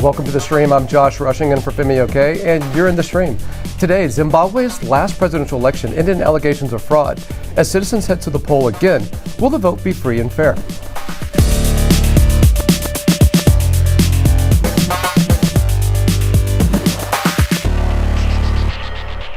Welcome to The Stream. I'm Josh Rushing in for Femi OK, and you're in The Stream. Today, Zimbabwe's last presidential election ended in allegations of fraud. As citizens head to the poll again, will the vote be free and fair?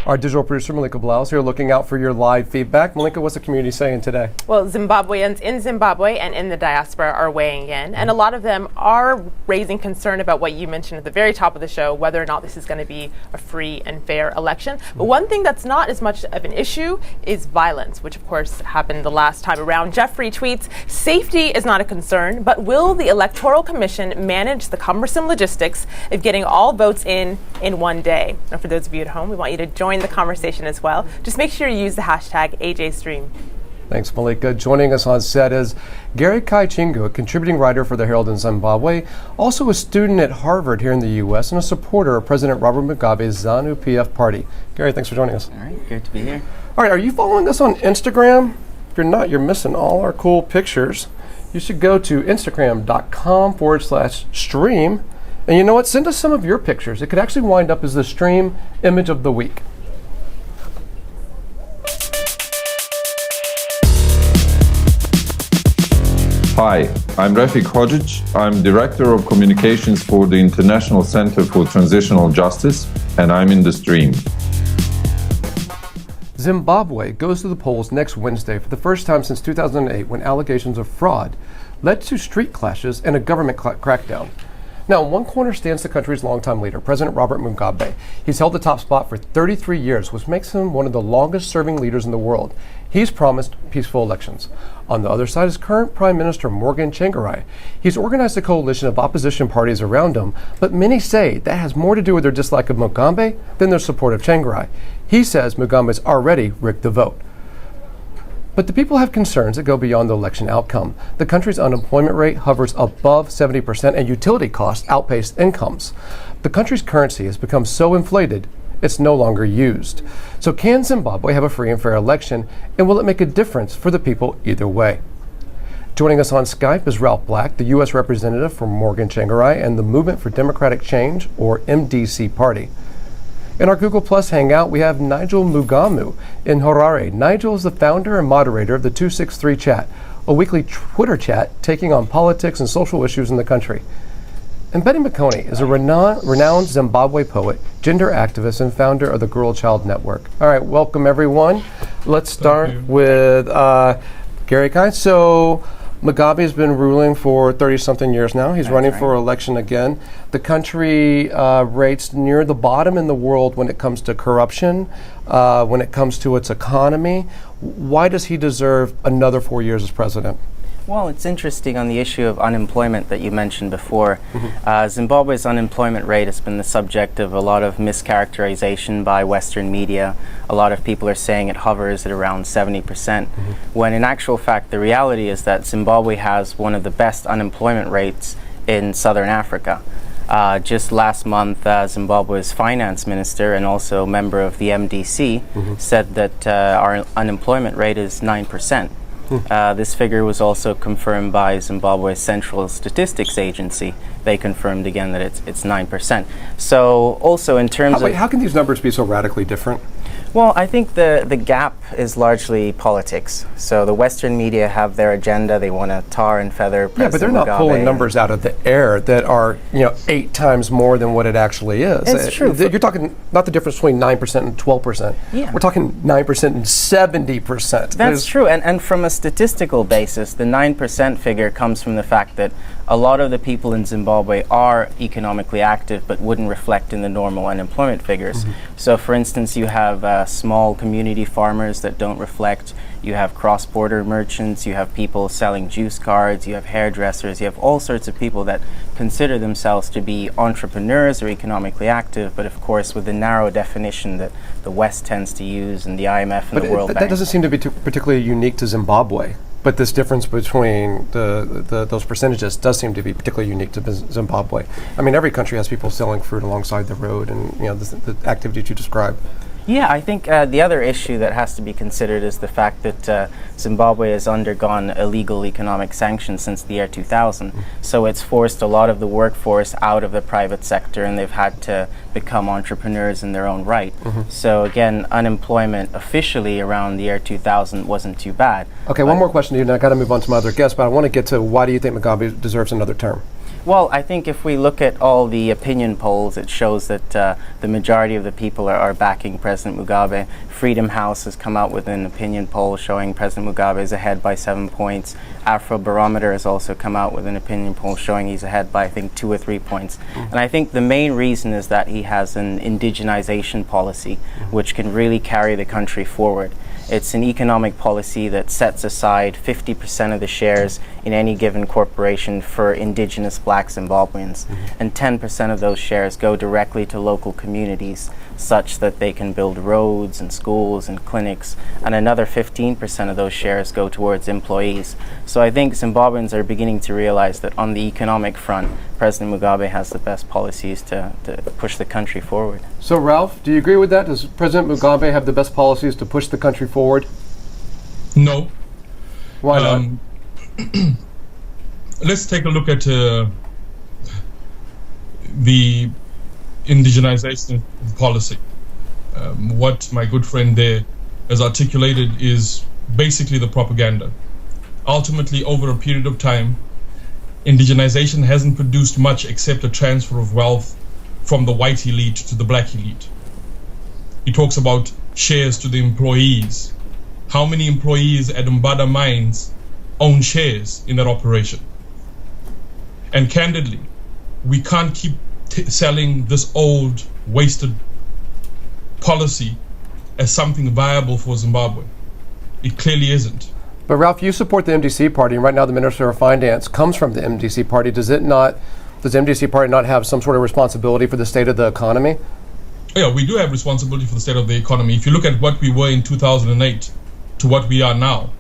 Our digital producer, Malika Blau, is here looking out for your live feedback. Malika, what's the community saying today? Well, Zimbabweans in Zimbabwe and in the diaspora are weighing in, and a lot of them are raising concern about what you mentioned at the very top of the show, whether or not this is going to be a free and fair election. But one thing that's not as much of an issue is violence, which of course happened the last time around. Jeffrey tweets, "Safety is not a concern, but will the Electoral Commission manage the cumbersome logistics of getting all votes in one day?" Now, for those of you at home, we want you to join the conversation as well. Just make sure you use the hashtag AJStream. Thanks, Malika. Joining us on set is Gary Kai Chingu, a contributing writer for the Herald in Zimbabwe, also a student at Harvard here in the U.S. and a supporter of President Robert Mugabe's ZANU-PF party. Gary, thanks for joining us. All right, good to be here. All right, are you following us on Instagram? If you're not, you're missing all our cool pictures. You should go to instagram.com/stream. And you know what? Send us some of your pictures. It could actually wind up as the stream image of the week. Hi, I'm Refik Hodzic. I'm Director of Communications for the International Center for Transitional Justice, and I'm in the stream. Zimbabwe goes to the polls next Wednesday for the first time since 2008, when allegations of fraud led to street clashes and a government crackdown. Now, in one corner stands the country's longtime leader, President Robert Mugabe. He's held the top spot for 33 years, which makes him one of the longest-serving leaders in the world. He's promised peaceful elections. On the other side is current Prime Minister Morgan Tsvangirai. He's organized a coalition of opposition parties around him, but many say that has more to do with their dislike of Mugabe than their support of Tsvangirai. He says Mugabe's already rigged the vote. But the people have concerns that go beyond the election outcome. The country's unemployment rate hovers above 70% and utility costs outpace incomes. The country's currency has become so inflated, it's no longer used. So can Zimbabwe have a free and fair election, and will it make a difference for the people either way? Joining us on Skype is Ralph Black, the U.S. representative for Morgan Tsvangirai and the Movement for Democratic Change, or MDC party. In our Google Plus Hangout, we have Nigel Mugamu in Harare. Nigel is the founder and moderator of the 263 Chat, a weekly Twitter chat taking on politics and social issues in the country. And Betty McConey is a renowned Zimbabwe poet, gender activist, and founder of the Girl Child Network. All right, welcome everyone. Let's start with Gary Kai. So Mugabe has been ruling for 30-something years now. He's running for election again. The country rates near the bottom in the world when it comes to corruption, when it comes to its economy. Why does he deserve another 4 years as president? Well, it's interesting on the issue of unemployment that you mentioned before. Zimbabwe's unemployment rate has been the subject of a lot of mischaracterization by Western media. A lot of people are saying it hovers at around 70%, when in actual fact the reality is that Zimbabwe has one of the best unemployment rates in Southern Africa. Just last month, Zimbabwe's finance minister and also member of the MDC said that our unemployment rate is 9%. This figure was also confirmed by Zimbabwe's Central Statistics Agency. They confirmed again that it's 9%. So also in terms of... How can these numbers be so radically different? Well, I think the gap is largely politics. So the Western media have their agenda. They want to tar and feather President Yeah, but they're not Mugabe pulling numbers out of the air that are 8 times more than what it actually is. It's true. You're talking not the difference between 9% and 12%. Yeah. We're talking 9% and 70%. That's true. And from a statistical basis, the 9% figure comes from the fact that a lot of the people in Zimbabwe are economically active but wouldn't reflect in the normal unemployment figures. So for instance, you have small community farmers that don't reflect. You have cross-border merchants, you have people selling juice cards, you have hairdressers, you have all sorts of people that consider themselves to be entrepreneurs or economically active, but of course with the narrow definition that the West tends to use and the IMF and the World Bank. That doesn't seem to be particularly unique to Zimbabwe. But this difference between those percentages does seem to be particularly unique to Zimbabwe. I mean, every country has people selling fruit alongside the road, and the activities you describe. Yeah, I think the other issue that has to be considered is the fact that Zimbabwe has undergone illegal economic sanctions since the year 2000. So it's forced a lot of the workforce out of the private sector, and they've had to become entrepreneurs in their own right. So again, unemployment officially around the year 2000 wasn't too bad. Okay, one more question to you, and I got to move on to my other guests, but I want to get to why do you think Mugabe deserves another term? Well, I think if we look at all the opinion polls, it shows that the majority of the people are backing President Mugabe. Freedom House has come out with an opinion poll showing President Mugabe is ahead by 7 points. Afrobarometer has also come out with an opinion poll showing he's ahead by, I think, 2 or 3 points. And I think the main reason is that he has an indigenization policy which can really carry the country forward. It's an economic policy that sets aside 50% of the shares in any given corporation for indigenous black Zimbabweans, and 10% of those shares go directly to local communities such that they can build roads and schools and clinics, and another 15% of those shares go towards employees. So I think Zimbabweans are beginning to realize that on the economic front, President Mugabe has the best policies to push the country forward. So Ralph, do you agree with that? Does President Mugabe have the best policies to push the country forward? No. Why not? Let's take a look at the indigenization policy. What my good friend there has articulated is basically the propaganda. Ultimately, over a period of time, indigenization hasn't produced much except a transfer of wealth from the white elite to the black elite. He talks about shares to the employees. How many employees at Mbada Mines own shares in that operation? And candidly, we can't keep selling this old, wasted policy as something viable for Zimbabwe. It clearly isn't. But Ralph, you support the MDC party, and right now the Minister of Finance comes from the MDC party. Does the MDC party not have some sort of responsibility for the state of the economy? Yeah, we do have responsibility for the state of the economy. If you look at what we were in 2008 to what we are now,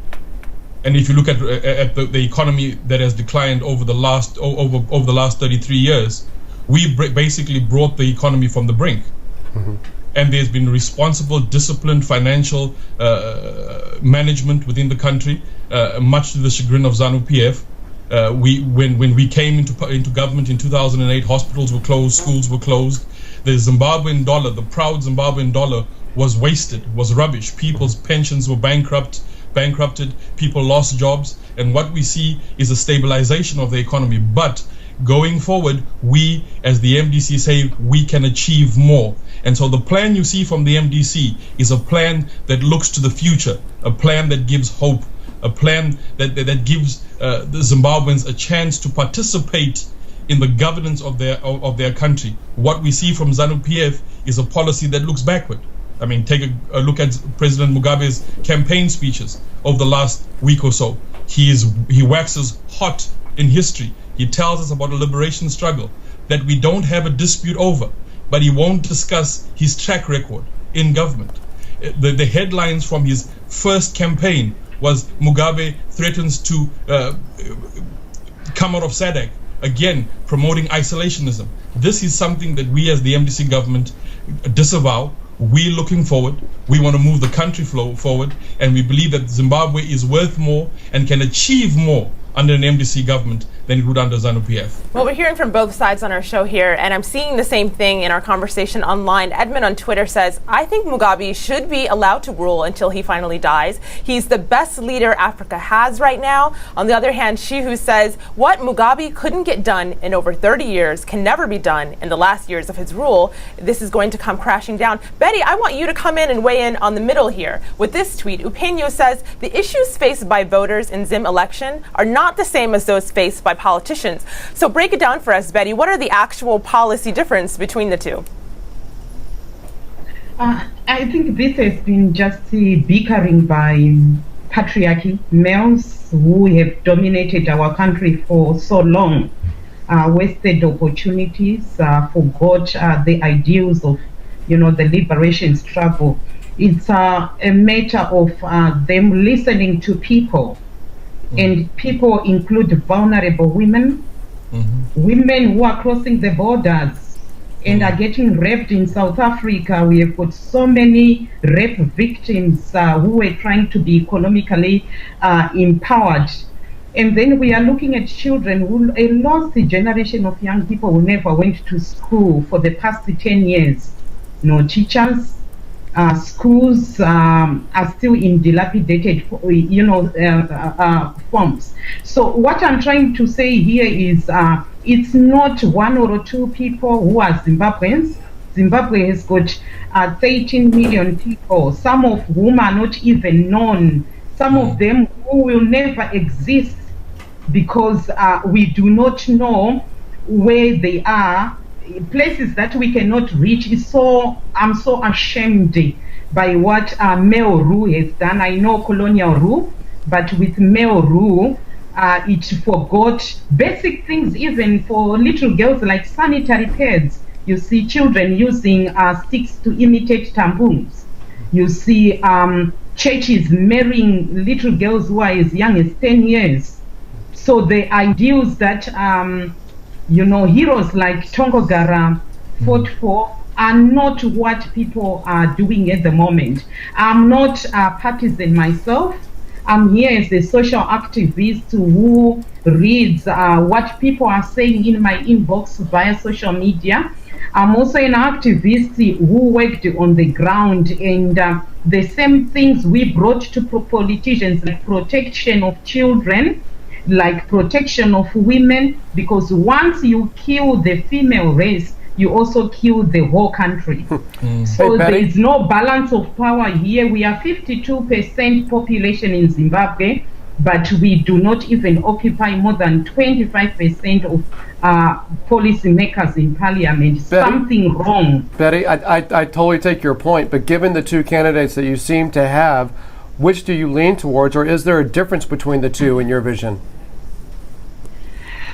and if you look at the economy that has declined over the last 33 years, we basically brought the economy from the brink. And there's been responsible, disciplined financial management within the country, much to the chagrin of ZANU-PF. When we came into government in 2008, hospitals were closed, schools were closed. The Zimbabwean dollar, the proud Zimbabwean dollar, was wasted, was rubbish. People's pensions were bankrupted, people lost jobs, and what we see is a stabilization of the economy. But going forward, we, as the MDC, say we can achieve more. And so the plan you see from the MDC is a plan that looks to the future, a plan that gives hope, a plan that gives the Zimbabweans a chance to participate in the governance of their country. What we see from ZANU-PF is a policy that looks backward. I mean, take a look at President Mugabe's campaign speeches over the last week or so. He waxes hot in history. He tells us about a liberation struggle that we don't have a dispute over, but he won't discuss his track record in government. The headlines from his first campaign was Mugabe threatens to come out of SADC, again promoting isolationism. This is something that we as the MDC government disavow. We're looking forward. We want to move the country forward, and we believe that Zimbabwe is worth more and can achieve more under an MDC government than it would under ZANU-PF. Well, we're hearing from both sides on our show here, and I'm seeing the same thing in our conversation online. Edmund on Twitter says, I think Mugabe should be allowed to rule until he finally dies. He's the best leader Africa has right now. On the other hand, Shihu says, what Mugabe couldn't get done in over 30 years can never be done in the last years of his rule. This is going to come crashing down. Betty, I want you to come in and weigh in on the middle here. With this tweet, Upeño says, the issues faced by voters in Zim election are not the same as those faced by politicians. So break it down for us, Betty. What are the actual policy difference between the two? I think this has been just bickering by patriarchy, males who have dominated our country for so long, wasted opportunities, forgot the ideals of, the liberation struggle. It's a matter of them listening to people. And people include vulnerable women, women who are crossing the borders and are getting raped in South Africa. We have got so many rape victims who were trying to be economically empowered. And then we are looking at children who, a lost generation of young people who never went to school for the past 10 years. No teachers, schools are still in dilapidated, forms. So what I'm trying to say here is it's not one or two people who are Zimbabweans. Zimbabwe has got 13 million people, some of whom are not even known, some of them who will never exist because we do not know where they are, places that we cannot reach. I'm so ashamed by what male rule has done. I know colonial rule, but with male rule, it forgot basic things, even for little girls, like sanitary pads. You see children using sticks to imitate tamboons. You see churches marrying little girls who are as young as 10 years. So the ideals that, heroes like Tongogara fought for are not what people are doing at the moment. I'm not a partisan myself. I'm here as a social activist who reads what people are saying in my inbox via social media. I'm also an activist who worked on the ground, and the same things we brought to politicians, like protection of children, like protection of women, because once you kill the female race, you also kill the whole country. So there is no balance of power here. We are 52% population in Zimbabwe, but we do not even occupy more than 25% of policy makers in parliament. Something wrong. Betty, I totally take your point, but given the two candidates that you seem to have, which do you lean towards, or is there a difference between the two in your vision?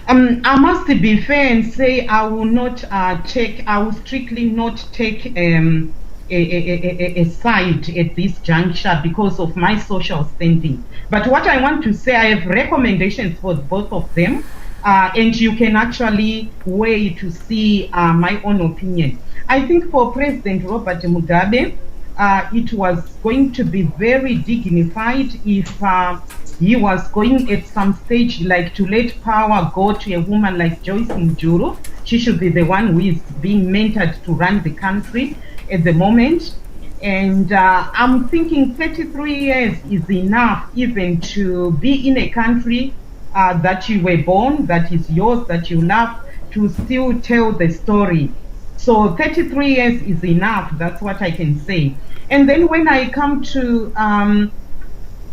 I must be fair and say I will strictly not take a side at this juncture because of my social standing. But what I want to say, I have recommendations for both of them, and you can actually weigh to see my own opinion. I think for President Robert Mugabe, it was going to be very dignified if he was going at some stage like to let power go to a woman like Joyce Mujuru. She should be the one who is being mentored to run the country at the moment. And I'm thinking 33 years is enough even to be in a country that you were born, that is yours, that you love, to still tell the story. So 33 years is enough, that's what I can say. And then when I come to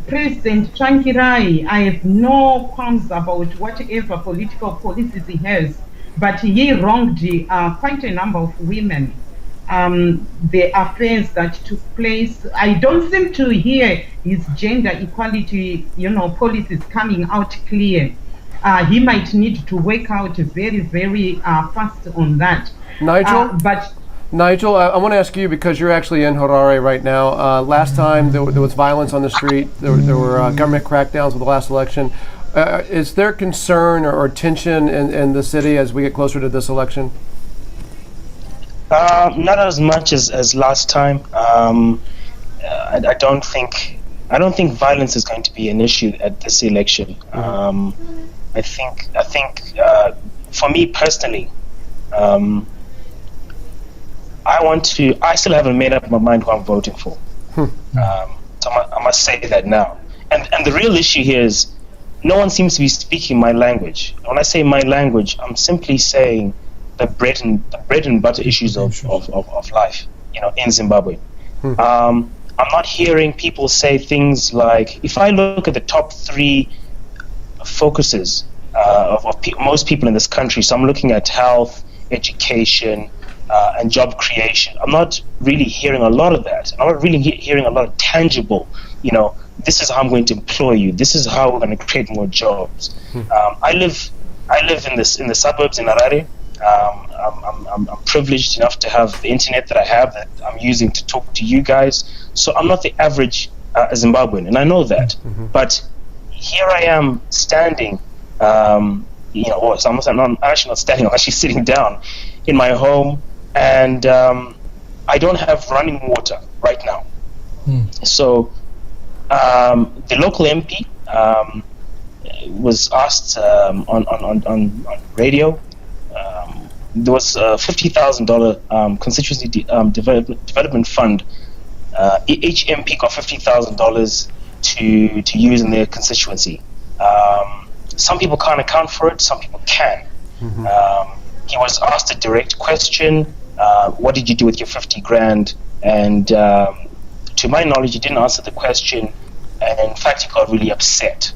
President Tsvangirai, I have no qualms about whatever political policies he has, but he wronged quite a number of women. The affairs that took place, I don't seem to hear his gender equality, policies coming out clear. He might need to work out very, very fast on that. Nigel, I want to ask you, because you're actually in Harare right now. Last time there was violence on the street. There were government crackdowns with the last election. Is there concern or tension in the city as we get closer to this election? Not as much as last time. I don't think violence is going to be an issue at this election. I think for me personally, I still haven't made up my mind who I'm voting for. So I must say that now. And the real issue here is no one seems to be speaking my language. When I say my language, I'm simply saying the bread and butter issues of life, in Zimbabwe. I'm not hearing people say things like, if I look at the top three focuses of most people in this country, so I'm looking at health, education, and job creation. I'm not really hearing a lot of that. I'm not really hearing a lot of tangible, this is how I'm going to employ you. This is how we're going to create more jobs. I live in the suburbs in Harare. I'm privileged enough to have the internet that I have, that I'm using to talk to you guys. So I'm not the average Zimbabwean, and I know that. But here I am standing, so I'm actually not standing, I'm actually sitting down in my home, and I don't have running water right now. So the local MP was asked on radio. There was a $50,000 constituency development fund. Each MP got $50,000 to use in their constituency. Some people can't account for it, some people can. He was asked a direct question, what did you do with your 50 grand? And to my knowledge, he didn't answer the question, and in fact, he got really upset.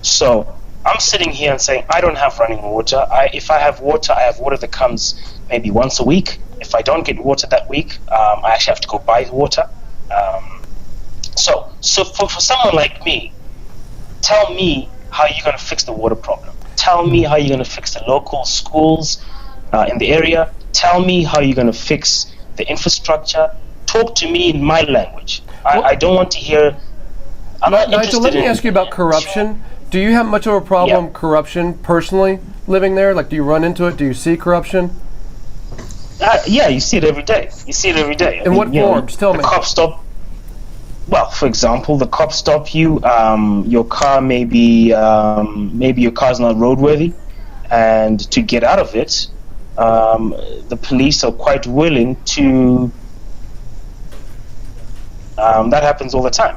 So I'm sitting here and saying, I don't have running water. If I have water, I have water that comes maybe once a week. If I don't get water that week, I actually have to go buy water. So for someone like me, tell me how you're going to fix the water problem. Tell me how you're going to fix the local schools in the area. Tell me how you're going to fix the infrastructure. Talk to me in my language. I don't want to hear... I'm not Nigel, let me ask you about corruption. Do you have much of a problem corruption personally living there? Like, do you run into it? Do you see corruption? Yeah, you see it every day. In what forms? Tell me. The cops stop. Well, for example, the cops stop you. Your car maybe your car's not roadworthy, and to get out of it, the police are quite willing to. That happens all the time.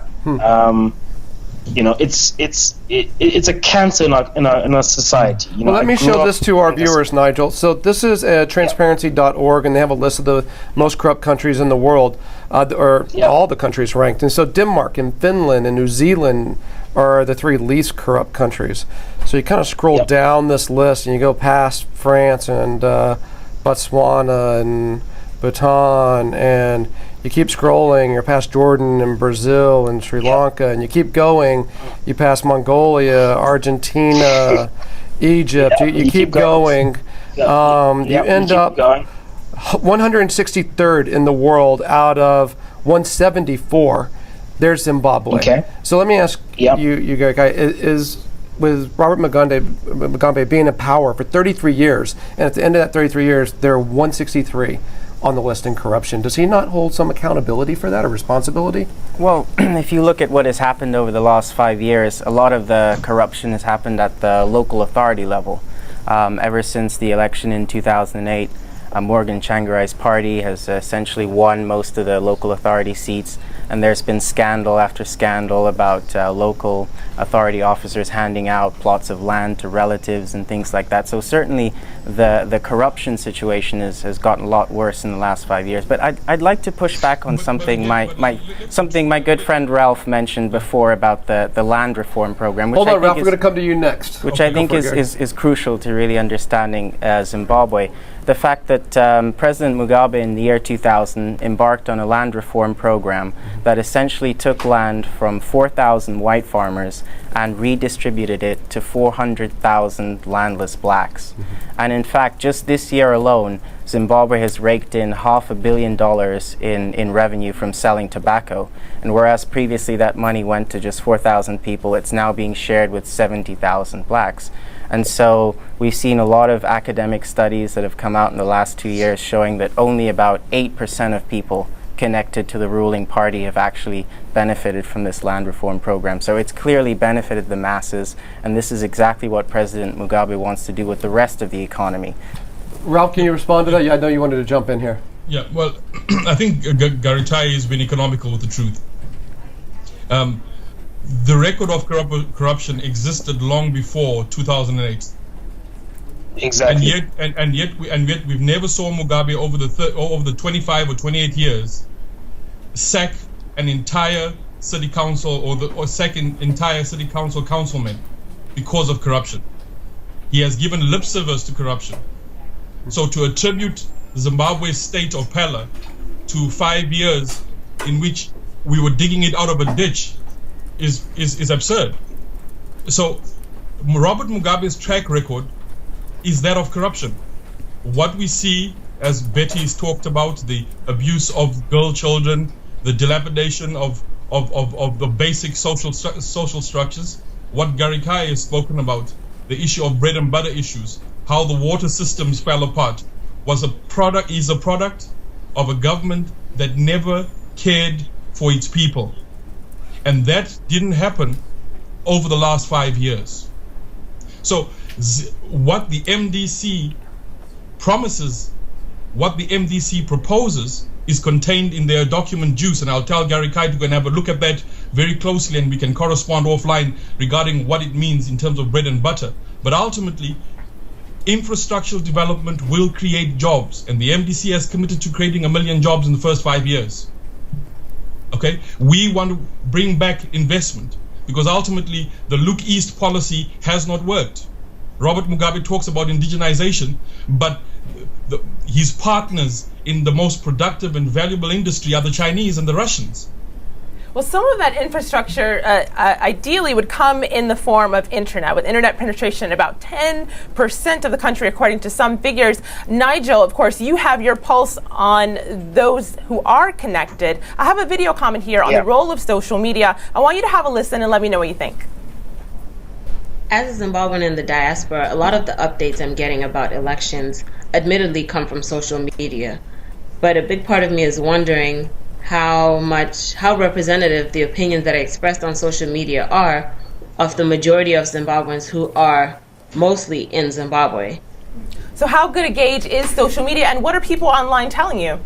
It's a cancer in our society. Well, let me show this to our viewers, Nigel. So this is transparency.org, and they have a list of the most corrupt countries in the world, all the countries ranked. And so Denmark and Finland and New Zealand are the 3 least corrupt countries. So you kind of scroll down this list, and you go past France and Botswana and Bhutan, and you keep scrolling, you're past Jordan and Brazil and Sri Lanka, and you keep going, you pass Mongolia, Argentina, Egypt, you keep going. You end up 163rd in the world out of 174. There's Zimbabwe. Okay. So let me ask you guys, is with Robert Mugabe being in power for 33 years, and at the end of that 33 years, they're 163 on the list in corruption. Does he not hold some accountability for that, or responsibility? Well, if you look at what has happened over the last 5 years, a lot of the corruption has happened at the local authority level. Ever since the election in 2008, Morgan Tsvangirai's party has essentially won most of the local authority seats, and there's been scandal after scandal about local authority officers handing out plots of land to relatives and things like that. So certainly the corruption situation has gotten a lot worse in the last 5 years. But I'd like to push back on something my good friend Ralph mentioned before about the land reform program. Which Hold on, Ralph, we're going to come to you next. Which I think is crucial to really understanding Zimbabwe. The fact that President Mugabe in the year 2000 embarked on a land reform program that essentially took land from 4,000 white farmers and redistributed it to 400,000 landless blacks. And in fact, just this year alone, Zimbabwe has raked in $500 million in revenue from selling tobacco. And whereas previously that money went to just 4,000 people, it's now being shared with 70,000 blacks. And so we've seen a lot of academic studies that have come out in the last 2 years showing that only about 8% of people connected to the ruling party have actually benefited from this land reform program. So it's clearly benefited the masses, and this is exactly what President Mugabe wants to do with the rest of the economy. Ralph, can you respond to that? Yeah, I know you wanted to jump in here. Yeah, well, I think Garitai has been economical with the truth. The record of corruption existed long before 2008. Exactly. And yet we've never saw Mugabe over the 25 or 28 years sack an entire city council or sack an entire city councilmen because of corruption. He has given lip service to corruption. So to attribute Zimbabwe's state of Pella to 5 years in which we were digging it out of a ditch is absurd. So Robert Mugabe's track record is that of corruption. What we see, as Betty's talked about, the abuse of girl children, the dilapidation of the basic social structures, what Garikai has spoken about, the issue of bread and butter issues, how the water systems fell apart, is a product of a government that never cared for its people. And that didn't happen over the last 5 years. So what the MDC promises, what the MDC proposes, is contained in their document juice, and I'll tell Gary Kai to go and have a look at that very closely, and we can correspond offline regarding what it means in terms of bread and butter. But ultimately, infrastructural development will create jobs, and the MDC has committed to creating 1 million jobs in the first 5 years. Okay, we want to bring back investment, because ultimately the Look East policy has not worked. Robert Mugabe talks about indigenization, but his partners in the most productive and valuable industry are the Chinese and the Russians. Well, some of that infrastructure ideally would come in the form of internet, with internet penetration about 10% of the country, according to some figures. Nigel, of course, you have your pulse on those who are connected. I have a video comment here on the role of social media. I want you to have a listen and let me know what you think. As a Zimbabwean in the diaspora, a lot of the updates I'm getting about elections admittedly come from social media. But a big part of me is wondering how representative the opinions that are expressed on social media are of the majority of Zimbabweans who are mostly in Zimbabwe. So how good a gauge is social media, and what are people online telling you?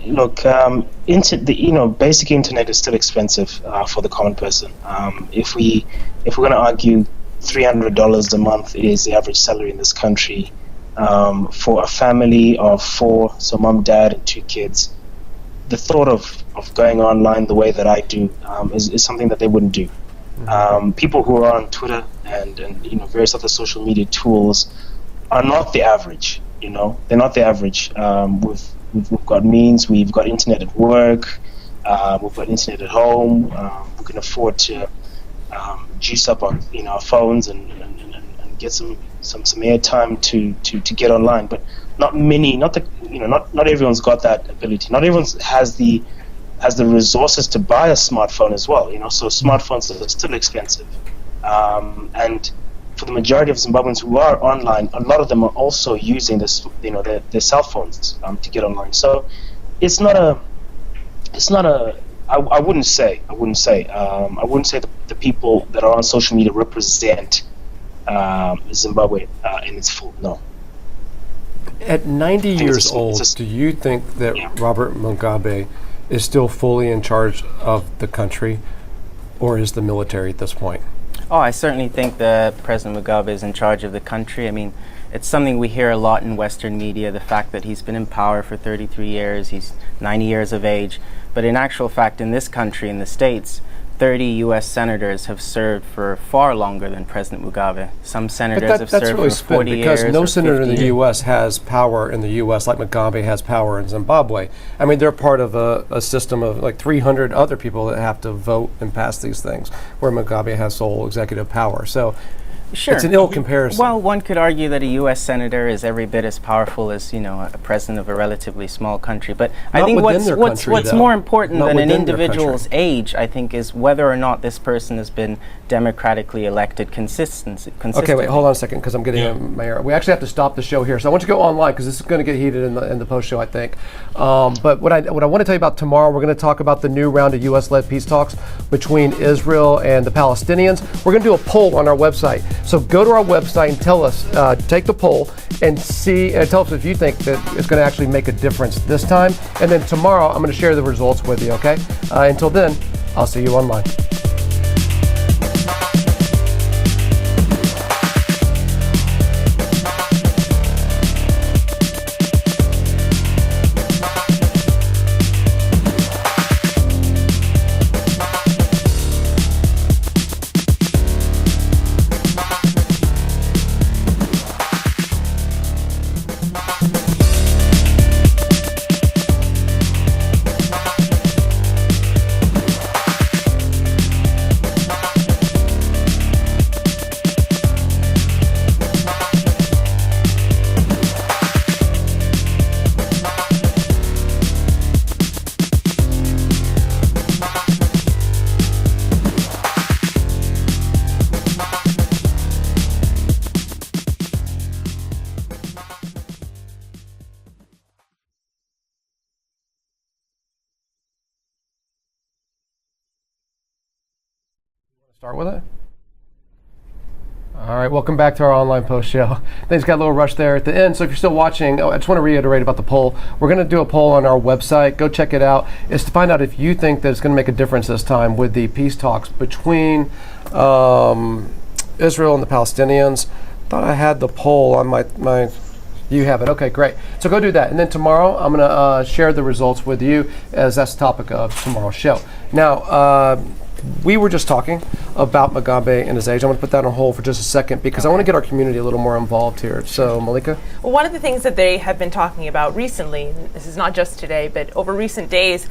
Look, basic internet is still expensive for the common person. If we're going to argue $300 a month is the average salary in this country for a family of 4, so mom, dad, and 2 kids, the thought of going online the way that I do is something that they wouldn't do. People who are on Twitter and various other social media tools are not the average. They're not the average. We've got means. We've got internet at work. We've got internet at home. We can afford to juice up on our phones and get some airtime to get online. But not many. Not everyone's got that ability. Not everyone has the resources to buy a smartphone as well. So smartphones are still expensive. And for the majority of Zimbabweans who are online, a lot of them are also using this, their cell phones to get online. So it's not a. I wouldn't say that the people that are on social media represent Zimbabwe in its full. No. At 90 years old, do you think that Robert Mugabe is still fully in charge of the country, or is the military at this point? Oh, I certainly think that President Mugabe is in charge of the country. I mean, it's something we hear a lot in Western media, the fact that he's been in power for 33 years, he's 90 years of age. But in actual fact, in this country, in the States, 30 U.S. senators have served for far longer than President Mugabe. Some senators have served really for 40 years. Because no senator in the years. U.S. has power in the U.S. like Mugabe has power in Zimbabwe. I mean, they're part of a system of like 300 other people that have to vote and pass these things, where Mugabe has sole executive power. So sure. It's an ill comparison. Well, one could argue that a U.S. senator is every bit as powerful as, a president of a relatively small country. But I think what's more important than an individual's age, I think, is whether or not this person has been democratically elected consistently. Okay, wait, hold on a second, because I'm getting my error. We actually have to stop the show here. So I want you to go online, because this is going to get heated in the post show, I think. But what I want to tell you about tomorrow, we're going to talk about the new round of U.S.-led peace talks between Israel and the Palestinians. We're going to do a poll on our website. So go to our website and tell us, take the poll and tell us if you think that it's going to actually make a difference this time. And then tomorrow, I'm going to share the results with you, okay? Until then, I'll see you online. Start with it. All right, welcome back to our online post show. Things got a little rushed there at the end, so if you're still watching, I just want to reiterate about the poll. We're going to do a poll on our website. Go check it out. It's to find out if you think that it's going to make a difference this time with the peace talks between Israel and the Palestinians. Thought I had the poll on my. You have it. Okay, great. So go do that. And then tomorrow, I'm going to share the results with you, as that's the topic of tomorrow's show. Now, we were just talking about Mugabe and his age. I'm going to put that on hold for just a second because I want to get our community a little more involved here. So, Malika? Well, one of the things that they have been talking about recently, this is not just today, but over recent days,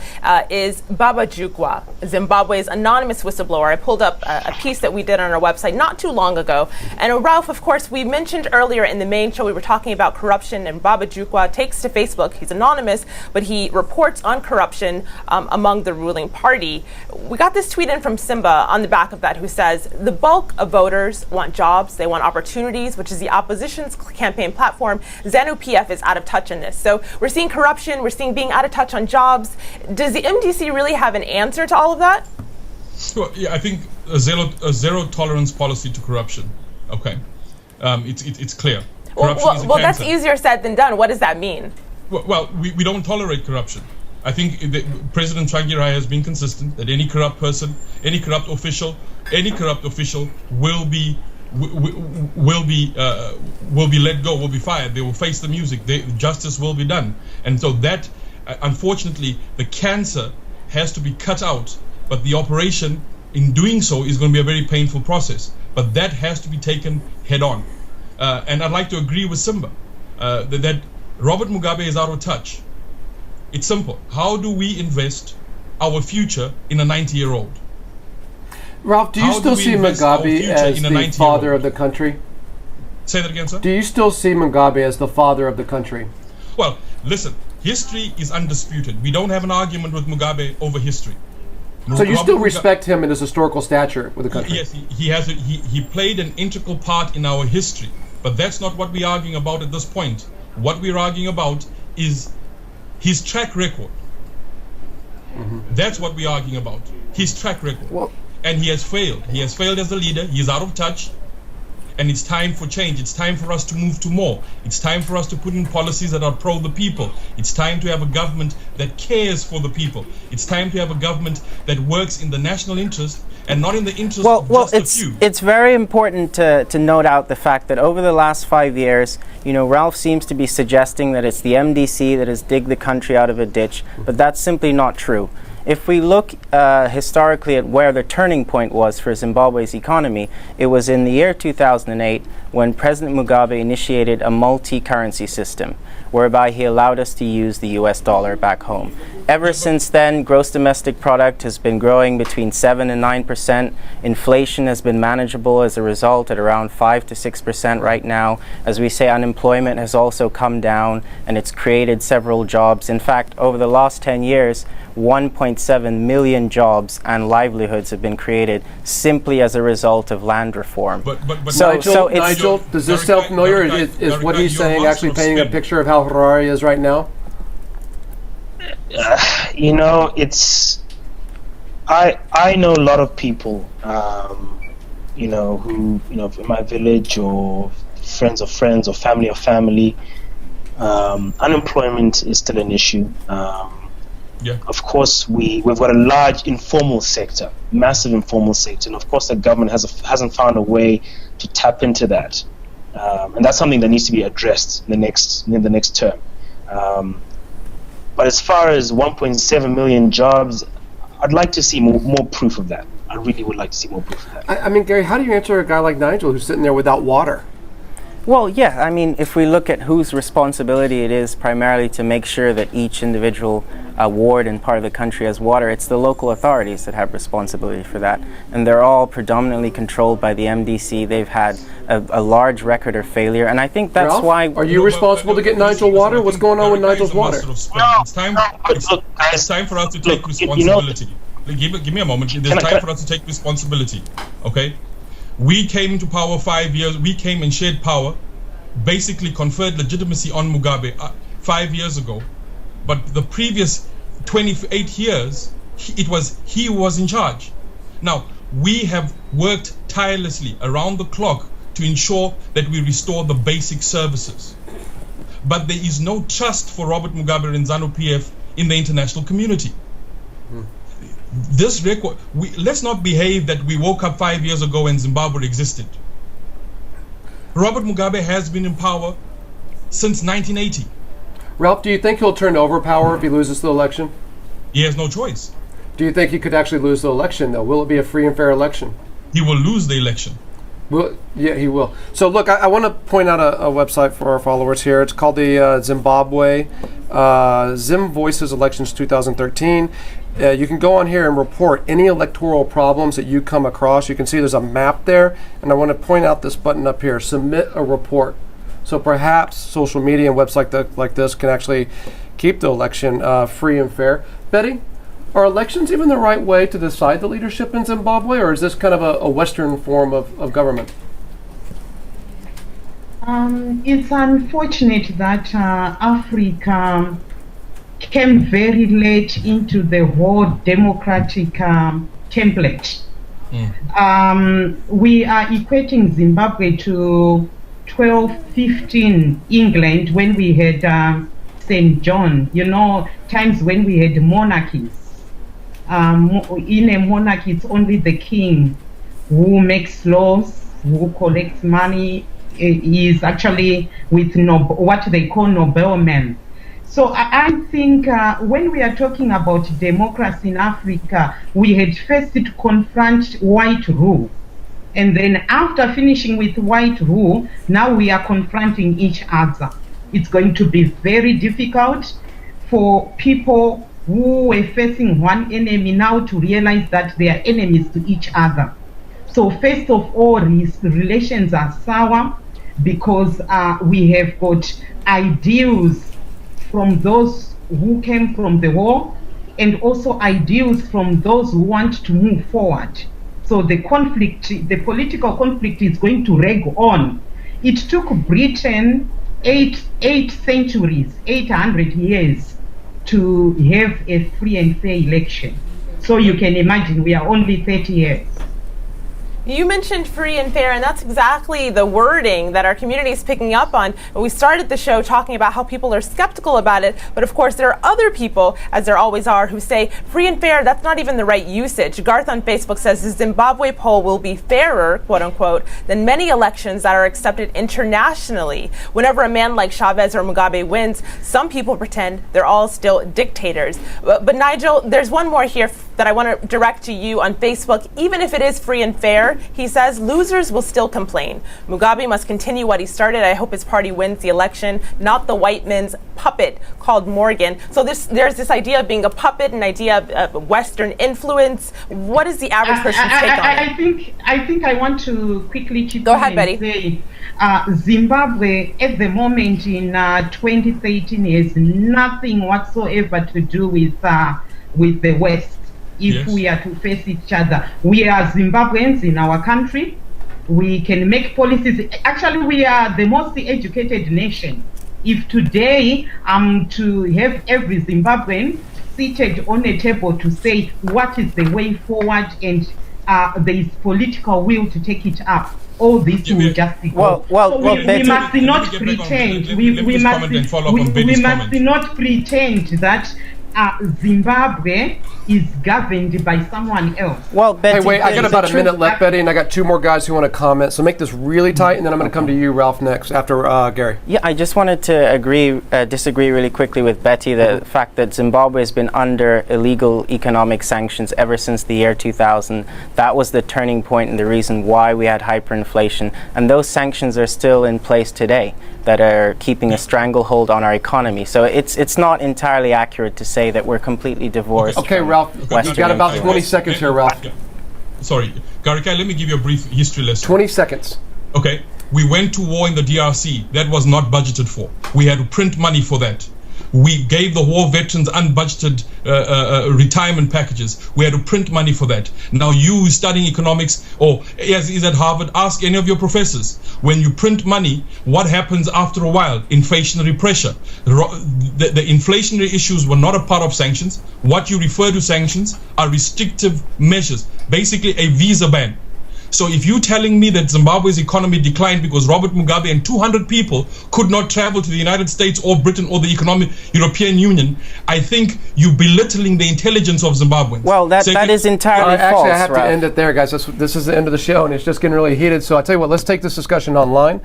is Baba Jukwa, Zimbabwe's anonymous whistleblower. I pulled up a piece that we did on our website not too long ago. And Ralph, of course, we mentioned earlier in the main show, we were talking about corruption, and Baba Jukwa takes to Facebook. He's anonymous, but he reports on corruption among the ruling party. We got this tweet in from Simba on the back of that, who says the bulk of voters want jobs, they want opportunities, which is the opposition's campaign platform. ZANU-PF is out of touch in this. So we're seeing corruption, we're seeing being out of touch on jobs. Does the MDC really have an answer to all of that? Well, yeah, I think a zero tolerance policy to corruption. Okay, it's clear. Corruption is a well, that's cancer. easier said than done. What does that mean? Well, we don't tolerate corruption. I think President Tsvangirai has been consistent that any corrupt person, any corrupt official will be let go, will be fired. They will face the music. Justice will be done. And so that, unfortunately, the cancer has to be cut out. But the operation, in doing so, is going to be a very painful process. But that has to be taken head on. And I'd like to agree with Simba that Robert Mugabe is out of touch. It's simple. How do we invest our future in a 90-year-old? Ralph, do you still see Mugabe as the father of the country? Say that again, sir? Do you still see Mugabe as the father of the country? Well, listen, history is undisputed. We don't have an argument with Mugabe over history. So you still respect him and his historical stature with the country? Yes, he played an integral part in our history. But that's not what we're arguing about at this point. What we're arguing about is his track record. That's what we're arguing about. His track record. Well, and he has failed. He has failed as a leader. He's out of touch. And it's time for change. It's time for us to move to more. It's time for us to put in policies that are pro the people. It's time to have a government that cares for the people. It's time to have a government that works in the national interest and not in the interest of just a few. It's very important to note out the fact that over the last 5 years, Ralph seems to be suggesting that it's the MDC that has digged the country out of a ditch, but that's simply not true. If we look historically at where the turning point was for Zimbabwe's economy, it was in the year 2008 when President Mugabe initiated a multi-currency system, whereby he allowed us to use the US dollar back home. Ever since then, gross domestic product has been growing between 7 and 9%. Inflation has been manageable as a result at around 5 to 6% right now. As we say, unemployment has also come down and it's created several jobs. In fact, over the last 10 years, 1.7 million jobs and livelihoods have been created simply as a result of land reform. But Nigel, does this sound familiar? Is what he's saying actually painting a picture of how Harare is right now? It's I know a lot of people who in my village or friends of friends or family. Unemployment is still an issue. Of course, we've got a large informal sector, massive informal sector, and of course the government hasn't found a way to tap into that, and that's something that needs to be addressed in the next term. But as far as 1.7 million jobs, I'd like to see more proof of that. I really would like to see more proof of that. I mean, Gary, how do you answer a guy like Nigel who's sitting there without water? Well, yeah, I mean, if we look at whose responsibility it is primarily to make sure that each individual ward and part of the country has water, it's the local authorities that have responsibility for that. And they're all predominantly controlled by the MDC. They've had a large record of failure, and I think that's Ralph, why... Are you responsible to get Nigel water? What's going on with Nigel's water? It's time for us to take responsibility. Give me a moment. There's time for us to take responsibility, okay? We came into power 5 years. We came and shared power, basically conferred legitimacy on Mugabe 5 years ago. But the previous 28 years, he was in charge. Now, we have worked tirelessly around the clock to ensure that we restore the basic services. But there is no trust for Robert Mugabe and ZANU-PF in the international community. This record, let's not behave that we woke up 5 years ago and Zimbabwe existed. Robert Mugabe has been in power since 1980. Ralph, do you think he'll turn over power if he loses the election? He has no choice. Do you think he could actually lose the election, though? Will it be a free and fair election? He will lose the election. Well, yeah, he will. So, look, I want to point out a website for our followers here. It's called the Zimbabwe Zim Voices Elections 2013. You can go on here and report any electoral problems that you come across. You can see there's a map there, and I want to point out this button up here, Submit a Report. So perhaps social media and websites like this can actually keep the election free and fair. Betty, are elections even the right way to decide the leadership in Zimbabwe, or is this kind of a Western form of government? It's unfortunate that Africa came very late into the whole democratic template. We are equating Zimbabwe to 1215 England when we had St. John, times when we had monarchies. In a monarchy, it's only the king who makes laws, who collects money. He is actually with what they call noblemen. So I think when we are talking about democracy in Africa, we had first to confront white rule. And then after finishing with white rule, now we are confronting each other. It's going to be very difficult for people who were facing one enemy now to realize that they are enemies to each other. So first of all, relations are sour because we have got ideals from those who came from the war and also ideals from those who want to move forward. So the political conflict is going to rag on. It took Britain 8 centuries, 800 years to have a free and fair election. So you can imagine we are only 30 years. You mentioned free and fair, and that's exactly the wording that our community is picking up on. We started the show talking about how people are skeptical about it, but of course there are other people, as there always are, who say free and fair, that's not even the right usage. Garth on Facebook says the Zimbabwe poll will be fairer, quote unquote, than many elections that are accepted internationally. Whenever a man like Chavez or Mugabe wins, some people pretend they're all still dictators. But Nigel, there's one more here that I want to direct to you on Facebook. Even if it is free and fair, he says, losers will still complain. Mugabe must continue what he started. I hope his party wins the election, not the white man's puppet called Morgan. So there's this idea of being a puppet, an idea of Western influence. What is the average person's take on it? I think I want to quickly chip Go ahead, Betty. Say, Zimbabwe at the moment in 2013 has nothing whatsoever to do with the West. If we are to face each other, we are Zimbabweans in our country. We can make policies. Actually, we are the most educated nation. If today I'm to have every Zimbabwean seated on a table to say what is the way forward and there is political will to take it up, all this will just be well, we must not pretend. We must not pretend that Zimbabwe is governed by someone else. Well, Betty, hey, wait, I got about a minute left, Betty, and I got 2 more guys who want to comment. So make this really tight, and then I'm going to come to you, Ralph, next, after Gary. Yeah, I just wanted to disagree really quickly with Betty. The fact that Zimbabwe has been under illegal economic sanctions ever since the year 2000, that was the turning point and the reason why we had hyperinflation. And those sanctions are still in place today that are keeping a stranglehold on our economy. So it's not entirely accurate to say that we're completely divorced. Okay, Ralph, you've got about 20 seconds here, Ralph. Sorry, Garika, let me give you a brief history lesson. 20 seconds. Okay, we went to war in the DRC. That was not budgeted for. We had to print money for that. We gave the war veterans unbudgeted retirement packages. We had to print money for that. Now you studying economics or as is at Harvard, ask any of your professors. When you print money, what happens after a while? Inflationary pressure. The inflationary issues were not a part of sanctions. What you refer to sanctions are restrictive measures. basically a visa ban. So if you're telling me that Zimbabwe's economy declined because Robert Mugabe and 200 people could not travel to the United States or Britain or the European Union, I think you're belittling the intelligence of Zimbabweans. Well, that is entirely false. Actually, I have Ralph. to end it there, guys. This is the end of the show, and it's just getting really heated. So I tell you what, let's take this discussion online.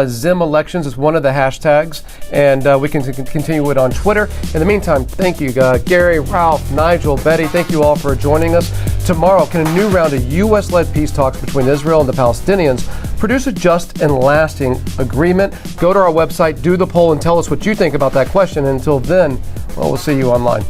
Zim Elections is one of the hashtags, and we can continue it on Twitter. In the meantime, thank you, Gary, Ralph, Nigel, Betty. Thank you all for joining us. Tomorrow, can a new round of U.S.-led peace talks between Israel and the Palestinians produce a just and lasting agreement? Go to our website, do the poll, and tell us what you think about that question. And until then, well, we'll see you online.